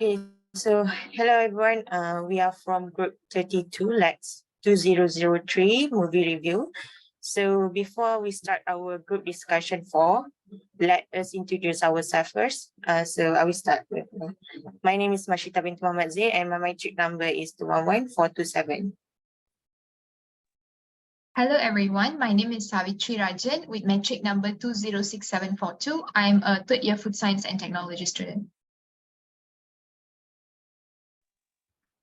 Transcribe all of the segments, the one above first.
Okay, so hello everyone. We are from group 32, LAX2003 movie review. So before we start our group discussion let us introduce ourselves first. So I will start with my name is MASYITAH binti Muhammad Zain and my matric number is 211427. Hello everyone, my name is SAVITHIRY RAJAN with metric number 206742. I'm a third year food science and technology student.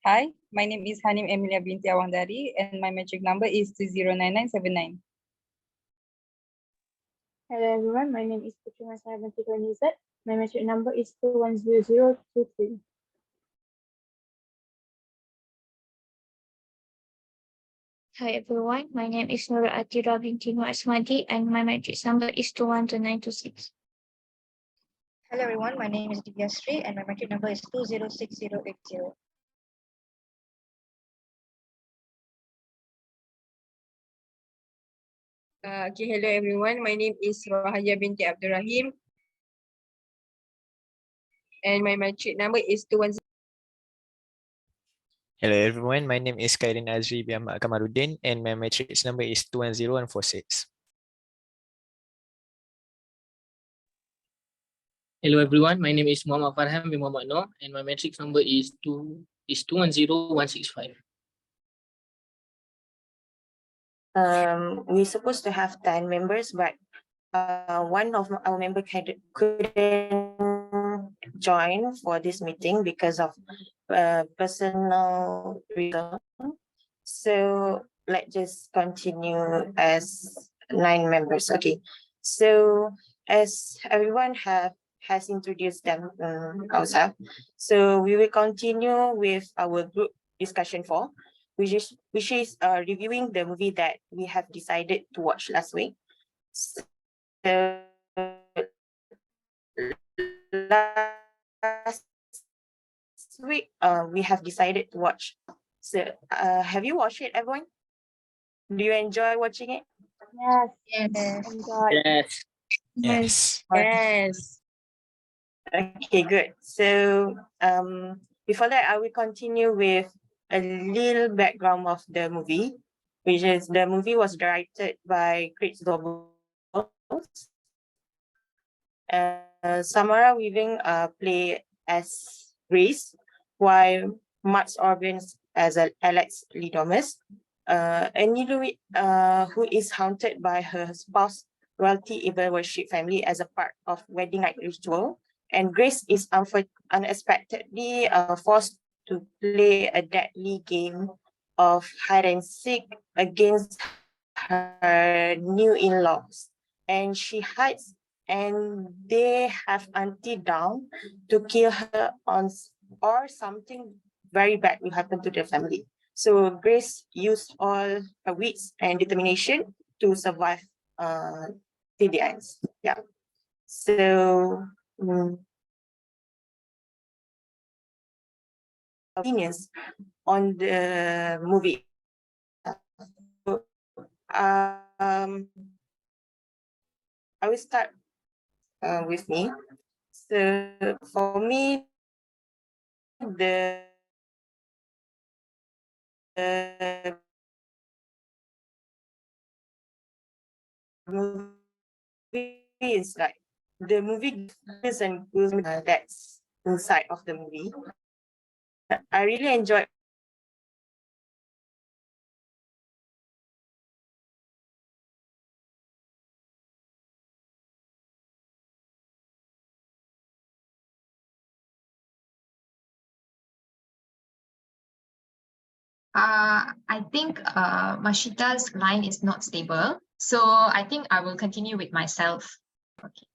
Hi, my name is HANEEM EMYLIA binti AWANG and my metric number is 209979. Hello everyone, my name is PUTRI binti NIZAT. My metric number is 210023. Hi everyone, my name is ATHIRAH binti NOORASMADI and my matrix number is 212926. Hello everyone, my name is DIVYASREE and my matric number is 206080. Okay, hello everyone. My name is ROHAYA binti RAHIM and my matric number is 210. Hello everyone, my name is KHAIRIN AZRI bin KAMARUDDIN and my matrix number is 210146. Hello everyone, my name is FARHAN bin Muhammad Noor and my matrix number is 210165. We're supposed to have 10 members, but one of our members couldn't join for this meeting because of personal reason. So let's just continue as 9 members. Okay. So as everyone has introduced them ourselves, so we will continue with our group discussion 4, which is reviewing the movie that we have decided to watch last week. So last week we have decided to watch. So have you watched it, everyone? Do you enjoy watching it? Yes. Yes. Enjoy. Yes. Yes. Yes. Okay, good. So before that, I will continue with a little background of the movie, which is the movie was directed by Chris Dobles. Samara Weaving play as Grace, while Max Orbins as Alex Lidomus. Emily, who is haunted by her spouse royalty evil worship family as a part of wedding night ritual, and Grace is unexpectedly forced to play a deadly game of hide and seek against her new in-laws, and she hides, and they have until dawn to kill her or something very bad will happen to the family. So Grace used all her wits and determination to survive till the end. Yeah. So opinions on the movie. I will start with me. So for me, the movie is like the movie gives and that's inside of the movie. I really enjoyed. I think MASYITAH's line is not stable, so I think I will continue with myself. Okay.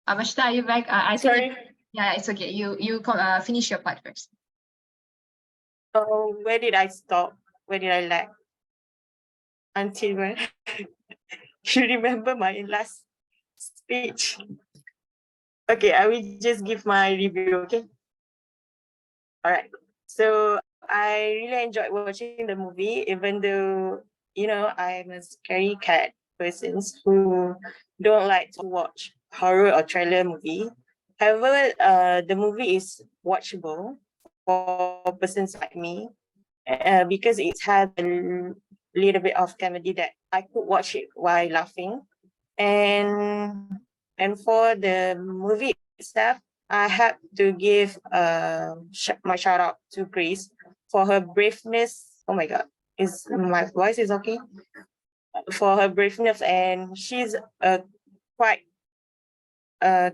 MASYITAH, are you back? I Sorry. Yeah, it's okay. You finish your part first. Oh, where did I stop? Where did I lag? Until when? You remember my last speech? Okay, I will just give my review, okay? All right. So I really enjoyed watching the movie, even though, you know, I'm a scary cat person who don't like to watch horror or trailer movie. However, the movie is watchable for persons like me because it has a little bit of comedy that I could watch it while laughing. And for the movie itself, I have to give my shout out to Grace for her braveness. Oh my God, is my voice is okay? For her braveness, and she's a quite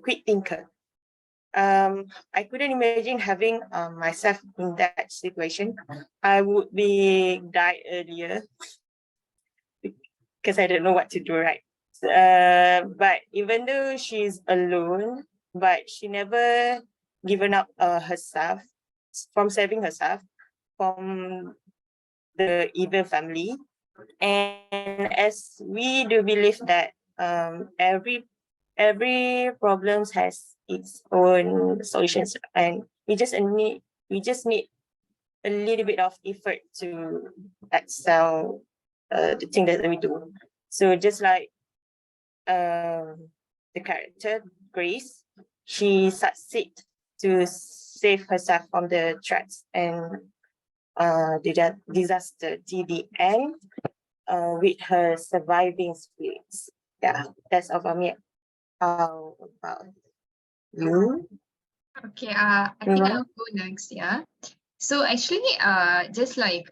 quick thinker. I couldn't imagine having myself in that situation. I would be died earlier because I don't know what to do, right? But even though she's alone, but she never given up herself from saving herself from the evil family. And as we do believe that every problems has its own solutions, and we just need a little bit of effort to excel the thing that we do. So just like the character Grace, she succeeds to save herself from the threats and the disaster till the end with her surviving spirits. Yeah, that's all for me. How about you? Okay, I think I'll go next, yeah. So actually, just like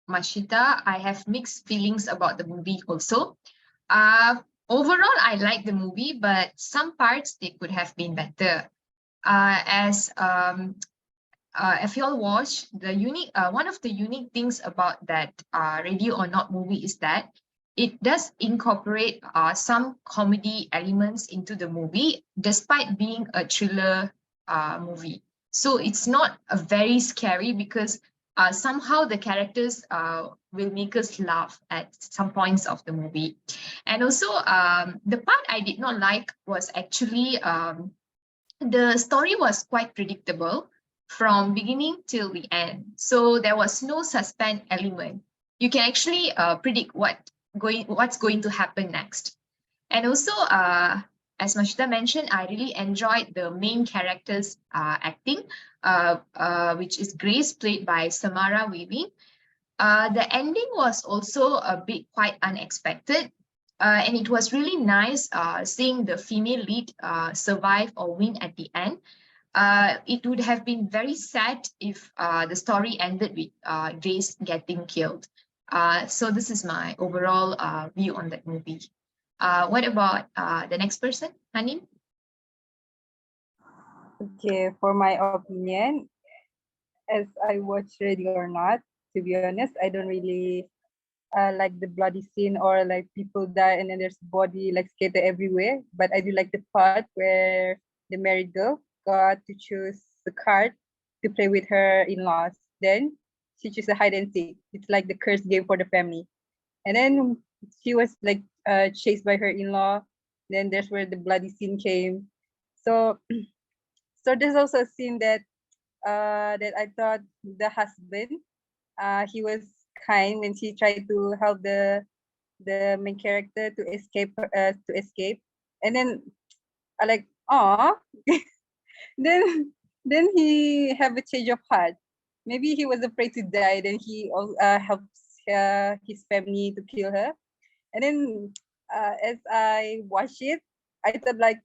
Mashita, I have mixed feelings about the movie also. Overall, I like the movie, but some parts they could have been better. If you all watch, one of the unique things about that Ready or Not movie is that it does incorporate some comedy elements into the movie, despite being a thriller movie. So it's not a very scary because somehow the characters will make us laugh at some points of the movie. And also, the part I did not like was actually the story was quite predictable from beginning till the end. So there was no suspense element. You can actually predict what's going to happen next. And also, as Mashita mentioned, I really enjoyed the main character's acting, which is Grace, played by Samara Weaving. The ending was also a bit quite unexpected. And it was really nice seeing the female lead survive or win at the end. It would have been very sad if the story ended with Grace getting killed. So this is my overall view on that movie. What about the next person, Haneem? Okay, for my opinion, as I watch Ready or Not, to be honest, I don't really like the bloody scene or like people die and then there's body like scattered everywhere. But I do like the part where the married girl got to choose the card to play with her in-laws. Then she chose a hide and seek. It's like the curse game for the family. And then she was like chased by her in-law. Then there's where the bloody scene came. So so there's also a scene that that I thought the husband he was kind when she tried to help the main character to escape and then I like then he have a change of heart. Maybe he was afraid to die, then he helps his family to kill her. And then as I watch it, I thought like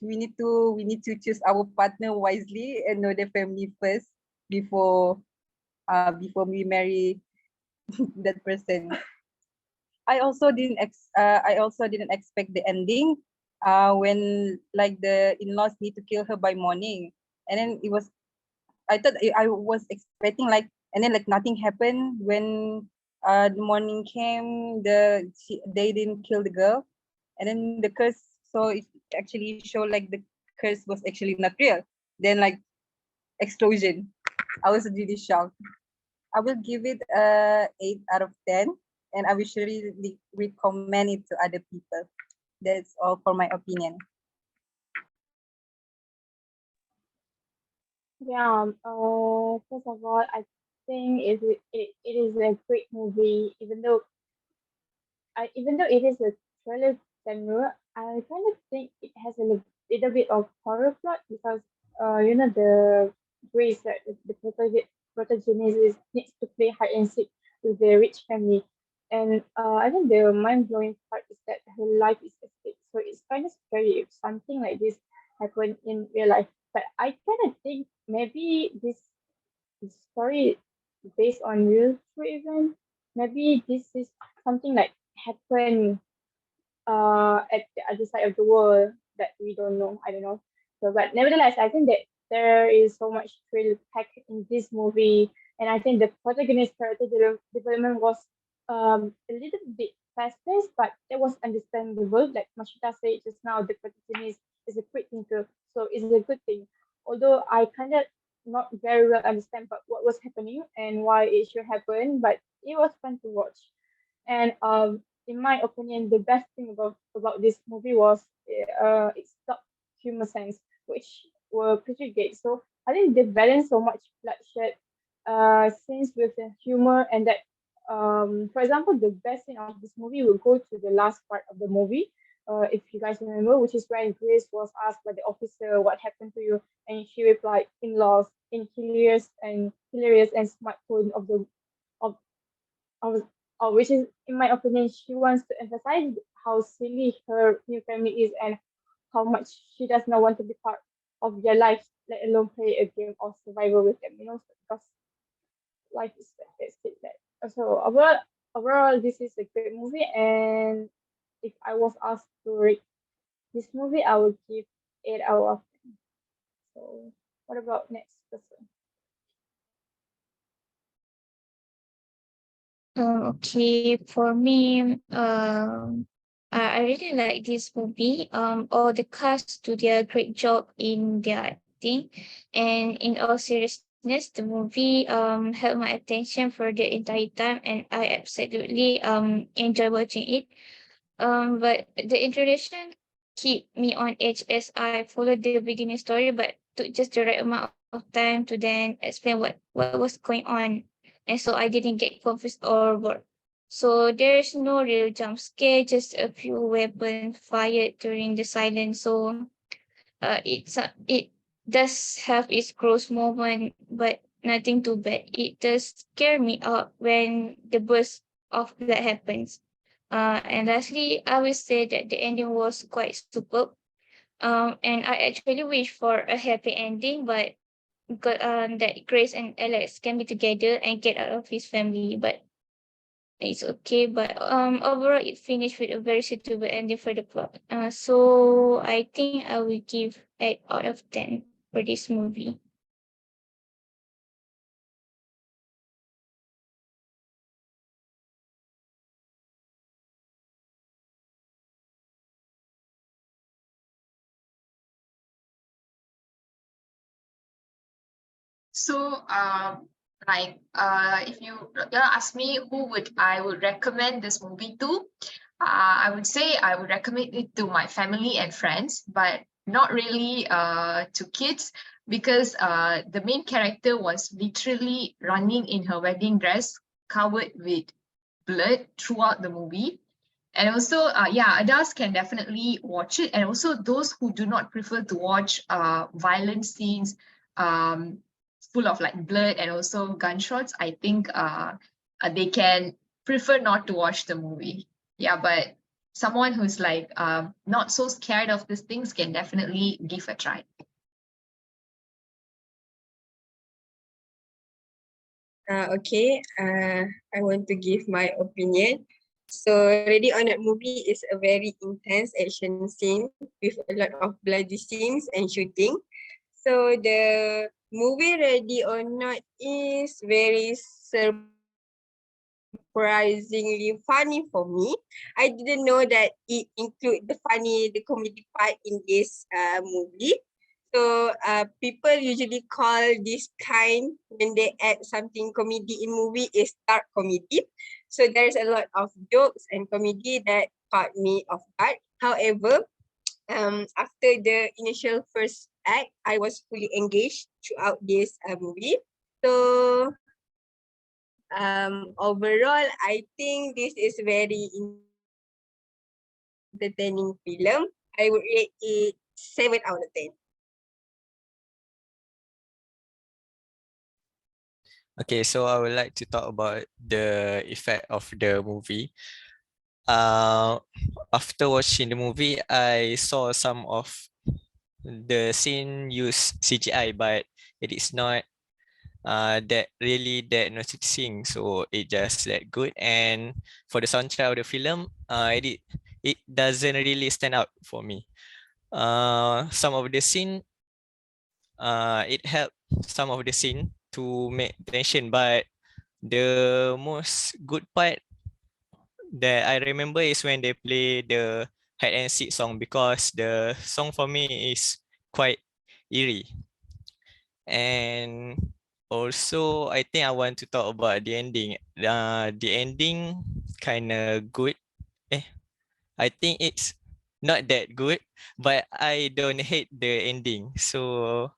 we need to choose our partner wisely and know their family first before we marry that person. I also didn't expect the ending when like the in-laws need to kill her by morning, and then I was expecting like, and then like nothing happened when the morning came. They didn't kill the girl, and then the curse. So it actually showed like the curse was actually not real. Then like explosion. I was really shocked. I will give it a 8 out of 10, and I will surely recommend it to other people. That's all for my opinion. Yeah, first of all, I think it is a great movie, even though it is a thriller genre. I kind of think it has a little bit of horror plot because you know the Grace that the protagonist needs to play hide and seek with the rich family, and I think the mind blowing part is that her life is at stake. So it's kind of scary if something like this happened in real life. But I kind of think maybe this story based on real true event. Maybe this is something like happened at the other side of the world that we don't know. I don't know. So, but nevertheless, I think that there is so much thrill packed in this movie, and I think the protagonist character development was a little bit fast-paced, but it was understandable. Like Mashita said just now, the protagonist is a quick thinker, so it's a good thing. Although I kind of not very well understand but what was happening and why it should happen, but it was fun to watch. And in my opinion, the best thing about this movie was its dark humor sense, which were pretty great. So I think they balance so much bloodshed scenes with the humor, and that for example, the best scene of this movie will go to the last part of the movie. If you guys remember, which is when Grace was asked by the officer what happened to you, and she replied, "In-laws," in hilarious and smart tone of of, which is, in my opinion, she wants to emphasize how silly her new family is and how much she does not want to be part of their life, let alone play a game of survival with them, you know, because life is that. So overall, this is a great movie, and if I was asked to rate this movie, I would give 8 out of 10. So what about next person? Okay, for me, I really like this movie. All the cast do their great job in their acting, and in all seriousness, the movie held my attention for the entire time, and I absolutely enjoy watching it. But the introduction keep me on edge as I followed the beginning story, but took just the right amount of time to then explain what was going on, and so I didn't get confused or bored. So there's no real jump scare, just a few weapons fired during the silence. So it does have its gross moment, but nothing too bad. It does scare me out when the burst of that happens. And lastly, I will say that the ending was quite superb. And I actually wish for a happy ending, but that Grace and Alex can be together and get out of his family. But it's okay. But overall, it finished with a very suitable ending for the plot. So I think I will give 8 out of 10 for this movie. So, if you ask me who I would recommend this movie to, I would say I would recommend it to my family and friends, but not really to kids, because the main character was literally running in her wedding dress, covered with blood throughout the movie. And also, adults can definitely watch it, and also those who do not prefer to watch violent scenes, full of like blood and also gunshots, I think they can prefer not to watch the movie. Yeah, but someone who's like not so scared of these things can definitely give a try. Okay, I want to give my opinion. So Ready or Not movie is a very intense action scene with a lot of bloody scenes and shooting. So the movie Ready or Not is very surprisingly funny for me. I didn't know that it include the comedy part in this movie. So people usually call this kind, when they add something comedy in movie, is dark comedy. So there's a lot of jokes and comedy that caught me off guard. However, after the initial first act, I was fully engaged throughout this movie. So overall, I think this is very entertaining film. I would rate it 7 out of 10. Okay, so I would like to talk about the effect of the movie. After watching the movie, I saw some of the scene use CGI, but it is not that really that noticing, so it just that good. And for the soundtrack of the film, it doesn't really stand out for me. Some of the scene, it helped some of the scene to make tension, but the most good part that I remember is when they play the hide and seek song, because the song for me is quite eerie. And also, I think I want to talk about the ending. The ending kind of good. I think it's not that good, but I don't hate the ending. So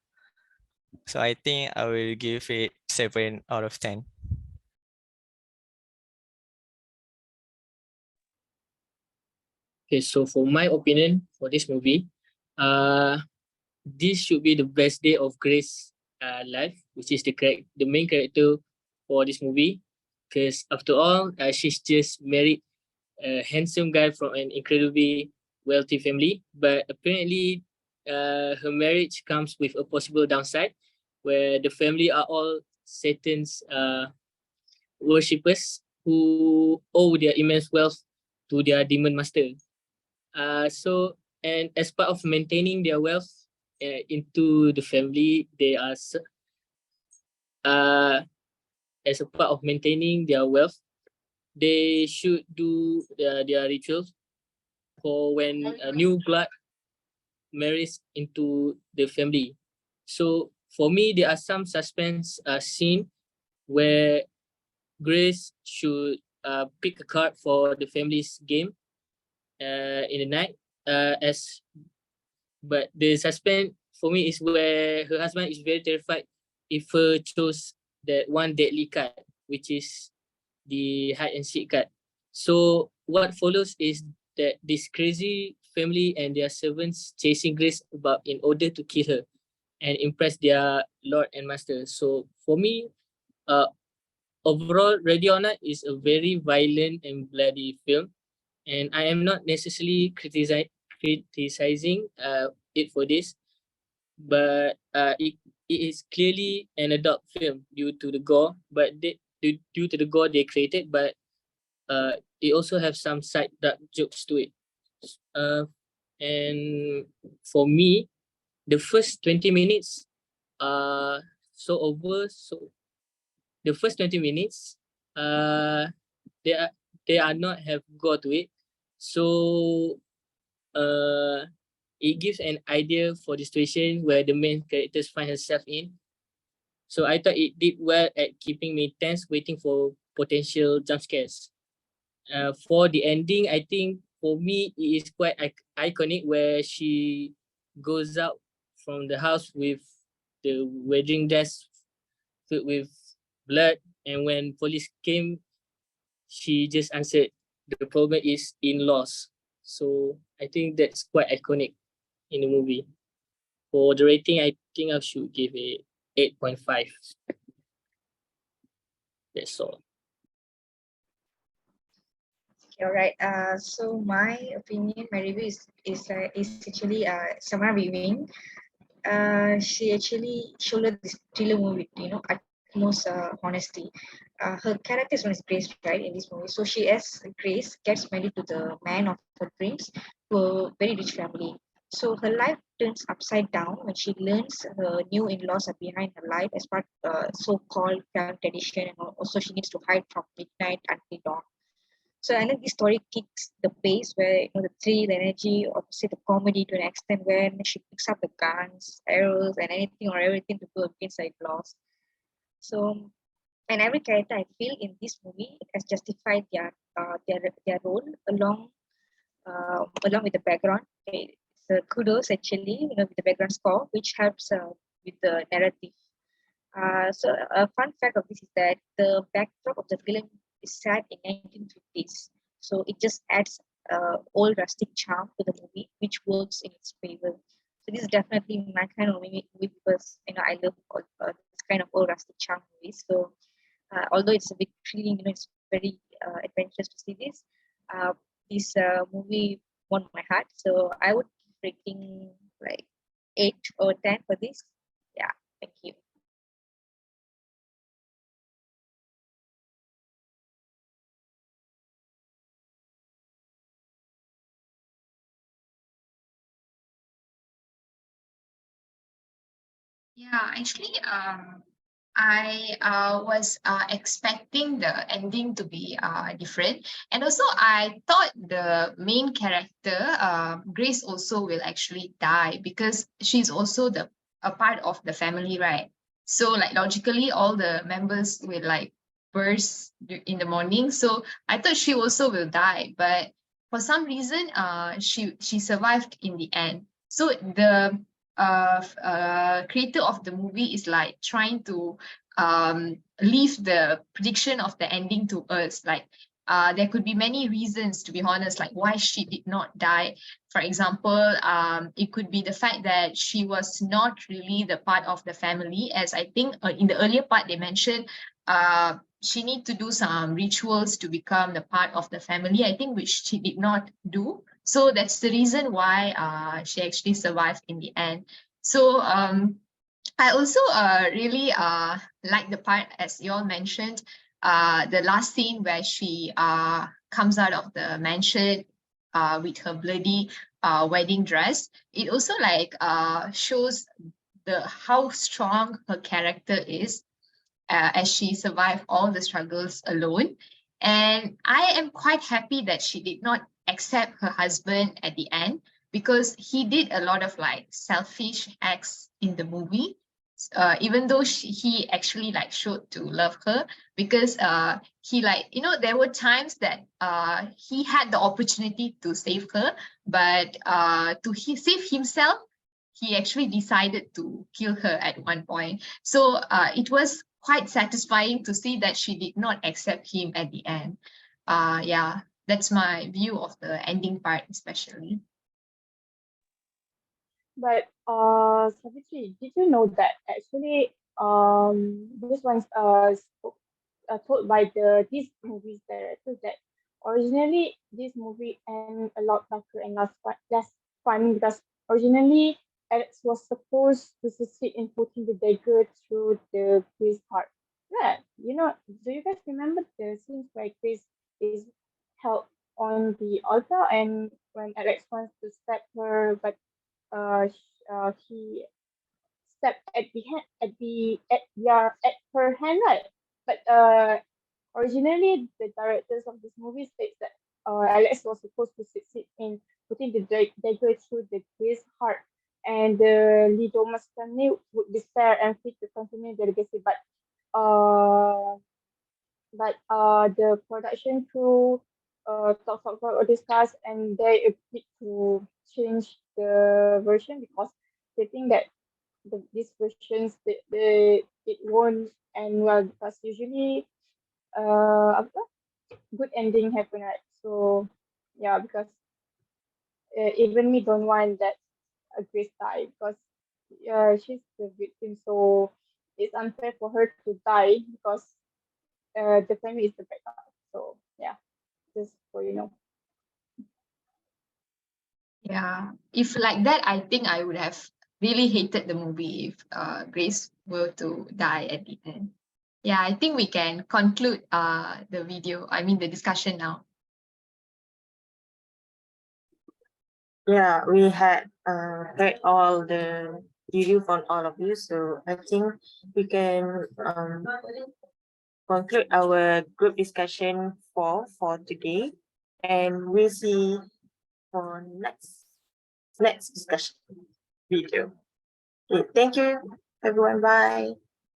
I think I will give it 7 out of 10. Okay, so for my opinion for this movie, this should be the best day of Grace's life, which is the main character for this movie. Because after all, she's just married a handsome guy from an incredibly wealthy family, but apparently her marriage comes with a possible downside, where the family are all Satan's worshippers who owe their immense wealth to their demon master. And as part of maintaining their wealth into the family, they are as a part of maintaining their wealth, they should do their rituals for when a new blood marries into the family. So for me, there are some suspense scene where Grace should pick a card for the family's game in the night. But the suspense for me is where her husband is very terrified if her chose that one deadly card, which is the hide and seek card. So what follows is that this crazy family and their servants chasing Grace about in order to kill her and impress their lord and master. So for me, overall, Ready or Not is a very violent and bloody film, and I am not necessarily criticizing it for this, but it is clearly an adult film due to the gore, due to the gore they created, but it also have some side dark jokes to it. And for me, the first 20 minutes are so over. So the first 20 minutes, they are not have gore to it. So it gives an idea for the situation where the main characters find herself in. So I thought it did well at keeping me tense, waiting for potential jump scares. For the ending, I think for me it is quite iconic, where she goes out from the house with the wedding dress filled with blood, and when police came, she just answered, "The problem is in-laws." So I think that's quite iconic in the movie. For the rating, I think I should give it 8.5. That's all. All right. So my opinion, my review is actually Samara Weaving. She actually showed this thriller movie, utmost honesty. Her character is known as Grace, right, in this movie. So she, as Grace, gets married to the man of her dreams, to a very rich family. So her life turns upside down when she learns her new in-laws are behind her life as part of so-called family tradition, and also she needs to hide from midnight until dawn. So I think this story kicks the pace where the thrill, energy, or say the comedy to an extent when she picks up the guns, arrows, and anything or everything to go against her in-laws. So, and every character I feel in this movie has justified their role along with the background. Okay, so kudos actually, with the background score, which helps with the narrative. So a fun fact of this is that the backdrop of the film is set in 1950s. So it just adds old rustic charm to the movie, which works in its favor. So this is definitely my kind of movie because I love this kind of old rustic charm movies. So although it's a bit thrilling, it's very adventurous to see this. This movie won my heart, so I would give rating like 8 or 10 for this. Yeah, thank you. Yeah, actually, I was expecting the ending to be different, and also I thought the main character, Grace, also will actually die because she's also a part of the family, right? So like logically, all the members will like burst in the morning. So I thought she also will die, but for some reason, she survived in the end. So the creator of the movie is like trying to leave the prediction of the ending to us. Like there could be many reasons, to be honest, like why she did not die. For example, it could be the fact that she was not really the part of the family, as I think in the earlier part they mentioned she need to do some rituals to become the part of the family, I think, which she did not do. So that's the reason why she actually survived in the end. So I also really like the part, as you all mentioned, the last scene where she comes out of the mansion with her bloody wedding dress. It also like shows how strong her character is as she survived all the struggles alone. And I am quite happy that she did not accept her husband at the end, because he did a lot of like selfish acts in the movie. Even though he actually like showed to love her, because he like, there were times that he had the opportunity to save her, but save himself, he actually decided to kill her at one point. So it was quite satisfying to see that she did not accept him at the end. Yeah, that's my view of the ending part, especially. But Savitri, did you know that actually this one's told by this movie's director that originally this movie and a lot darker and less fun, because originally Alex was supposed to succeed in putting the dagger through the Grace's heart. Yeah, do you guys remember the scenes where Grace is held on the altar and when Alex wants to stab her, but he stepped at the hand at her hand, right? But originally the directors of this movie states that Alex was supposed to succeed in putting the dagger through the Grace's heart, and the Lidomas family would be spared and free to continue the legacy. The production crew talk or discuss, and they agreed to change the version because they think that these versions it won't end well, because usually good ending happen, right? So yeah, because even me don't want that Grace die, because she's the victim, so it's unfair for her to die because the family is the bad guy. So yeah, just for Yeah, if like that, I think I would have really hated the movie if Grace were to die at the end. Yeah, I think we can conclude the discussion now. Yeah, we had heard all the review from all of you, so I think we can conclude our group discussion for today, and we'll see for next discussion video. Okay, thank you everyone. Bye.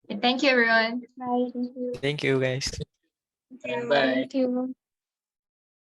Thank you, everyone. bye. Thank you. Thank you, guys. Bye. Thank you.